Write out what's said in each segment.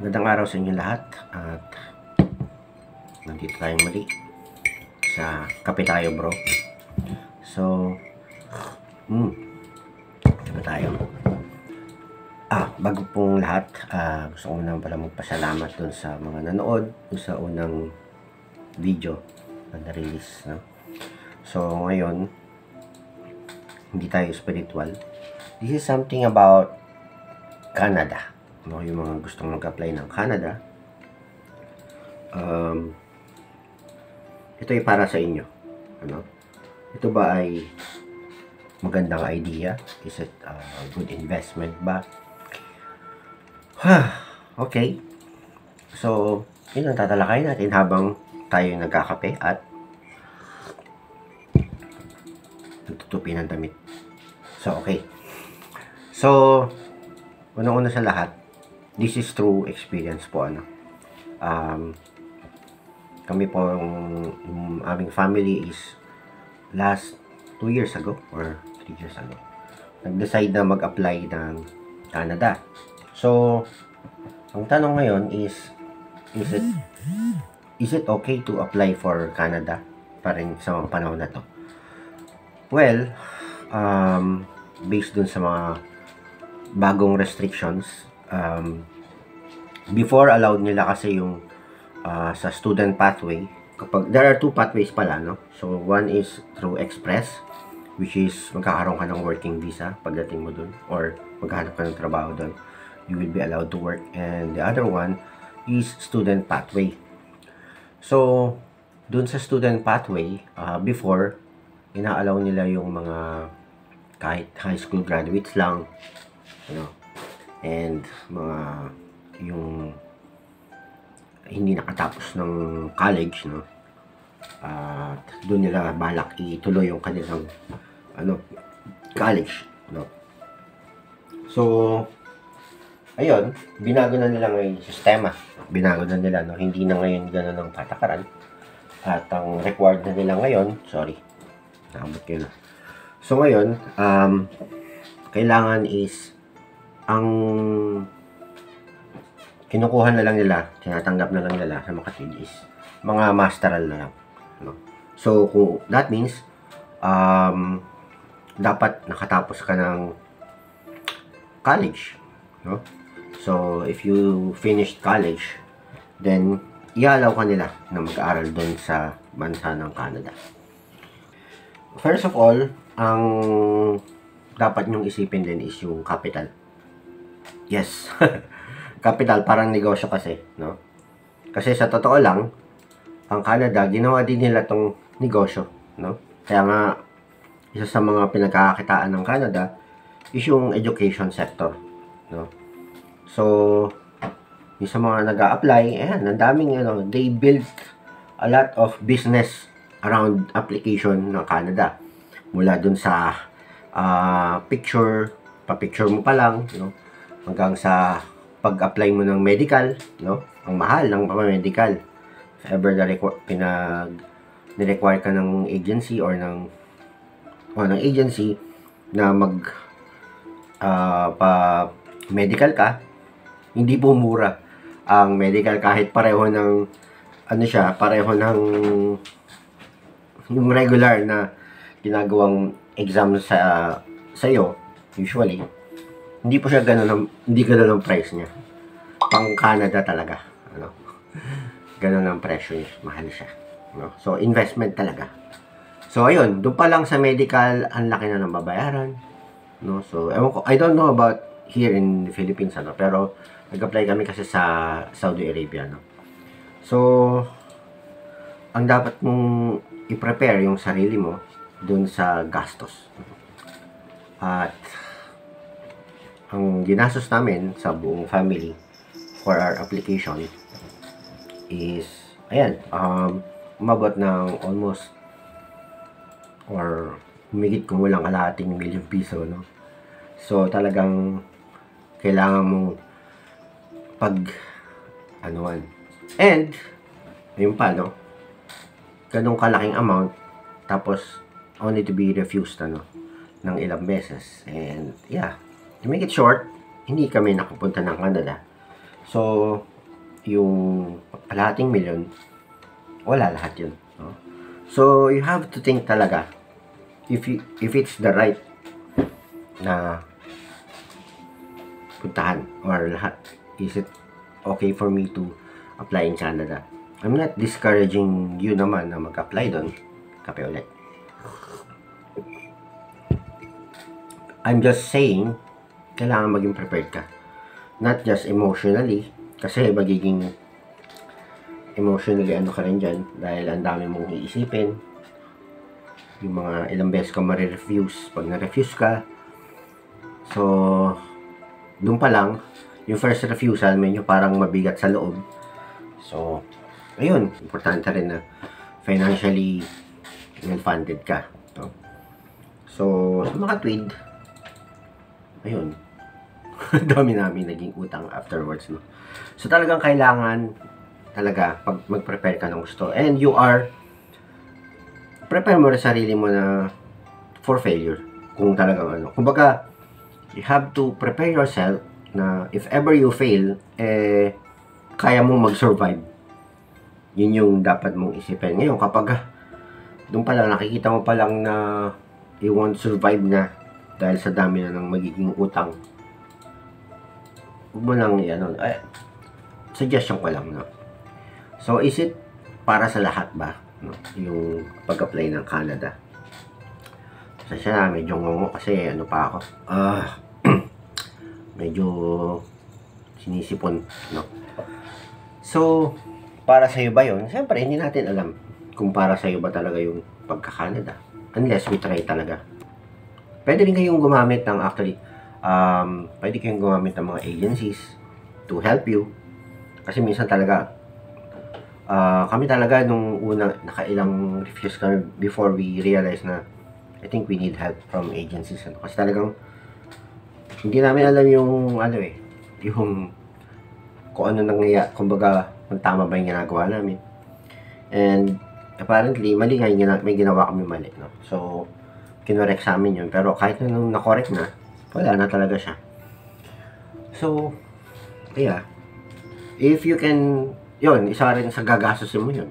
Magandang araw sa inyo lahat at nandito tayong muli sa Kape Tayo Bro. So, kape tayo. Bago pong lahat, gusto ko naman pala magpasalamat dun sa mga nanood dun sa unang video na na-release, no? So, ngayon, hindi tayo spiritual. This is something about Canada. No, yung mga gustong mag-apply ng Canada, ito ay para sa inyo. Ano? Ito ba ay magandang idea? Is it a good investment ba? Okay. So, yun ang tatalakay natin habang tayo nagkakape at nagtutupi ng damit. So, okay. So, unang-una sa lahat, this is true experience po, ano. Kami po, yung aming family is last 2 years ago or 3 years ago, nag-decide na mag-apply ng Canada. So, ang tanong ngayon is it okay to apply for Canada pa rin sa mga panahon na to? Well, based dun sa mga bagong restrictions, before allowed nila kasi yung sa student pathway, kapag there are 2 pathways pala, no? So one is through express, which is magkakaroon ka ng working visa pagdating mo dun, or maghahanap ka ng trabaho dun, you will be allowed to work. And the other one is student pathway. So dun sa student pathway, before ina-allow nila yung mga kahit high school graduates lang, you know, and mga yung hindi nakatapos ng college, no? Doon nila balak ituloy yung kanilang college, no? So, ayun, binago na nila ngayon yung sistema. Binago na nila, no? Hindi na ngayon gano'n ang patakaran. At ang required na nila ngayon, sorry, nakabot ko na. So, ngayon, kailangan is ang kinukuha na lang nila, tinatanggap na lang nila sa Makatwid is mga masteral na lang, no? So, that means dapat nakatapos ka ng college, no? So, if you finished college, then i-allow ka nila na mag-aaral doon sa bansa ng Canada. First of all, ang dapat nyong isipin din is yung capital. Yes. Capital, parang negosyo kasi, no? Kasi sa totoo lang, ang Canada, ginawa din nila tong negosyo, no? Kaya nga, isa sa mga pinagkakakitaan ng Canada is yung education sector, no? So, yung sa mga nag-a-apply, ayan, ang daming, they built a lot of business around application ng Canada. Mula dun sa pa-picture mo pa lang, no? Hanggang sa pag-apply mo ng medical, no? Ang mahal ng medical. If ever ni-require ka ng agency or ng agency na pa-medical ka, hindi po mura ang medical, kahit pareho ng pareho ng yung regular na ginagawang exam sa iyo, usually hindi po siya hindi ganun ang price niya. Pang Canada talaga, ano? Ganun ang presyo niya, mahal siya, no? So, investment talaga. So, ayun, doon pa lang sa medical, ang laki na ng babayaran, no? So, ewan ko, I don't know about here in the Philippines, ano, pero nag-apply kami kasi sa Saudi Arabia, no? So, ang dapat mong i-prepare yung sarili mo doon sa gastos. At ang ginastos namin sa buong family for our application is, ayan, umabot ng almost or humigit kumulang kalahating milyong piso, no? So, talagang kailangan mong pag-anuan. And, yun pa, no? Ganong kalaking amount, tapos only to be refused, ng ilang beses. And, yeah, to make it short, hindi kami nakapunta ng Canada. So, yung kalahating milyon, wala lahat yun. No? So, you have to think talaga if it's the right na puntahan or lahat. Is it okay for me to apply in Canada? I'm not discouraging you naman na mag-apply doon. Kape ulit. I'm just saying, kailangan maging prepared ka. Not just emotionally, kasi magiging emotionally ano ka rin dyan, dahil ang dami mong iisipin. Yung mga ilang beses ka ma-refuse. Pag na-refuse ka, so, doon pa lang, yung first refusal, medyo parang mabigat sa loob. So, ayun, importante rin na financially well-funded ka. No? So, sa mga tweed, ayun, dami namin naging utang afterwards, no? So, talagang kailangan talaga pag mag-prepare ka ng gusto. And you are, prepare mo rin sarili mo na for failure. Kung talagang ano. Kumbaga, you have to prepare yourself na if ever you fail, kaya mong mag-survive. Yun yung dapat mong isipin. Ngayon, kapag doon pa lang, nakikita mo pa lang na you won't survive na dahil sa dami na ng magiging utang, huwag mo lang ano, suggestion ko lang, no? So, is it para sa lahat ba, no? Yung pag-apply ng Canada? So, siya, medyo ngongo kasi ano pa ako, medyo sinisipon, no? So, para sa'yo ba yun? Siyempre, hindi natin alam kung para sa'yo ba talaga yung pagka-Canada. Unless we try talaga. Pwede rin kayong gumamit ng pwede kayong gumamit ng mga agencies to help you. Kasi minsan talaga, kami talaga nung una, nakailang refuse kami before we realize na I think we need help from agencies. Kasi talagang, hindi namin alam yung, yung kung ano nangyayari, kumbaga, kung tama ba yung ginagawa namin. And, apparently, mali nga yung may ginawa kami mali, no? So, kinorek sa amin yun. Pero kahit nung nakorek na, wala na talaga siya. So, yeah. If you can, yun, isa rin sa gagastusin mo yun,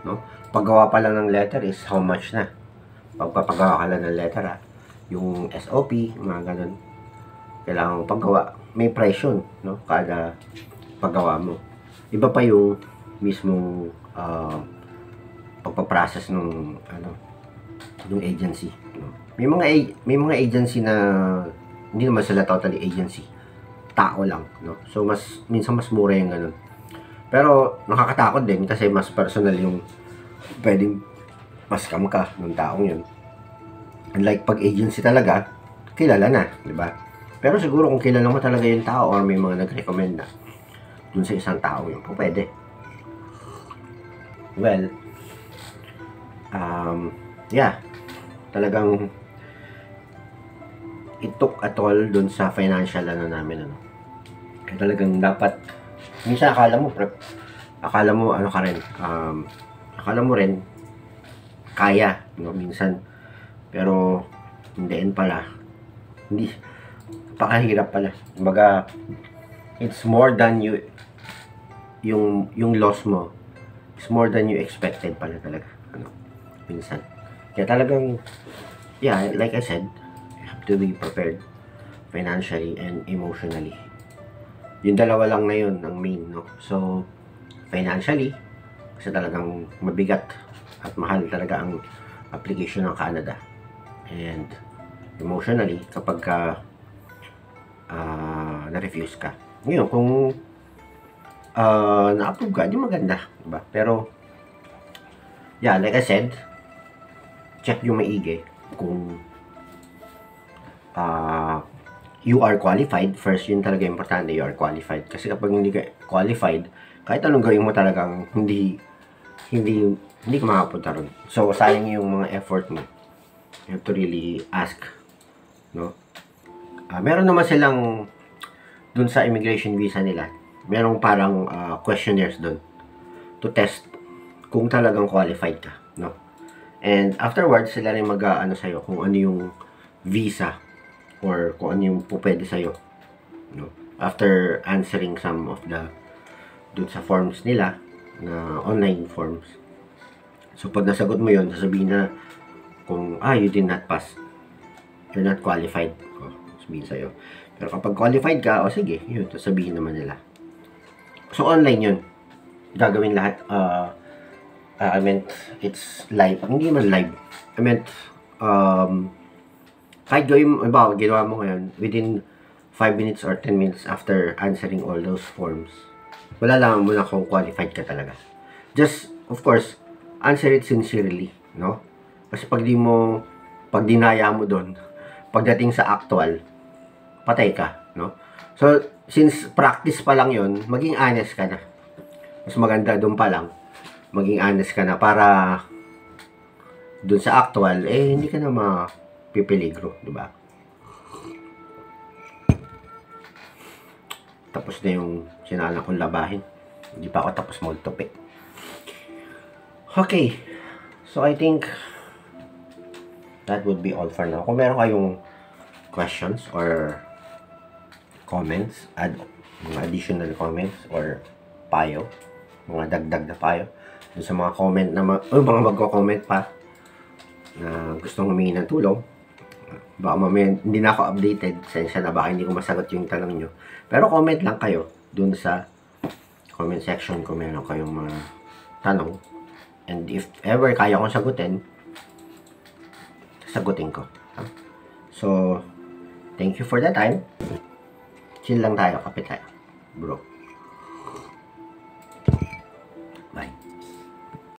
no? Paggawa pa lang ng letter is how much na. Pagpapagawa ka lang ng letter, yung SOP, mga ganun. Kailangan mo paggawa. May price yun, no? Kada paggawa mo. Iba pa yung mismong pagpaprocess ng ng agency, no? May mga agency na hindi naman sila totally agency, tao lang, no? So minsan mas mura yung ganun. Pero nakakatakot din kasi mas personal yung pwedeng ma-scam ka ng taong yun. Unlike pag agency talaga, kilala na, di ba? Pero siguro kung kilala mo talaga yung tao or may mga nag-recommend na dun sa isang tao yun, pwede. Well, yeah, talagang it took a toll dun sa financial namin, Kaya talagang dapat, minsan akala mo ka rin, akala mo rin kaya, no, minsan, pero hindi pala, hindi, pakahirap pala. Kumbaga, it's more than yung loss mo, it's more than you expected pala talaga, minsan. Kaya talagang, yeah, like I said, you have to be prepared financially and emotionally. Yung dalawa lang na yun ang main, no? So, financially, kasi talagang mabigat at mahal talaga ang application ng Canada. And emotionally, kapag na-refuse ka. Ngayon, kung na-approve ka, di maganda, diba? Pero, yeah, like I said, check yung maigi kung you are qualified. First, yun talaga importante, you are qualified. Kasi kapag hindi ka qualified, kahit anong gawin mo talagang hindi ka makapunta ron. So, sayang yung mga effort mo. You have to really ask, no? Meron naman silang dun sa immigration visa nila, merong parang questionnaires dun to test kung talagang qualified ka, no? And afterwards, sila rin mag-ano sa'yo kung ano yung visa or kung ano yung pupwede sa'yo, no? After answering some of the dun sa forms nila, na online forms. So, pag nasagot mo yun, sasabihin na kung, you did not pass. You're not qualified. Sabihin sa'yo. Pero kapag qualified ka, sige, yun, sasabihin naman nila. So, online yun. Gagawin lahat, I meant, it's live. Hindi man live. I meant, kahit gawin, ginawa mo ngayon, within 5 minutes or 10 minutes after answering all those forms, wala lang mo na kung qualified ka talaga. Just, of course, answer it sincerely, no? Kasi pag dinaya mo doon, pagdating sa actual, patay ka, no? So, since practice pa lang yon, maging honest ka na. Mas maganda doon pa lang, maging honest ka na para doon sa actual, hindi ka na mapipeligro, di ba? Tapos na yung sinala kong labahin. Hindi pa ako tapos magtupi. Okay. So, I think that would be all for now. Kung meron kayong questions or comments, mga additional comments or payo, mga dagdag na payo, dun sa mga comment na mga magko-comment pa na gustong humingi ng tulong, baka mamaya hindi na ako updated, sensya na baka hindi ko masagot yung tanong nyo, pero comment lang kayo dun sa comment section kung meron kayong mga tanong, and if ever kaya kong sagutin ko. So, thank you for the time. Chill lang tayo, kape tayo, bro.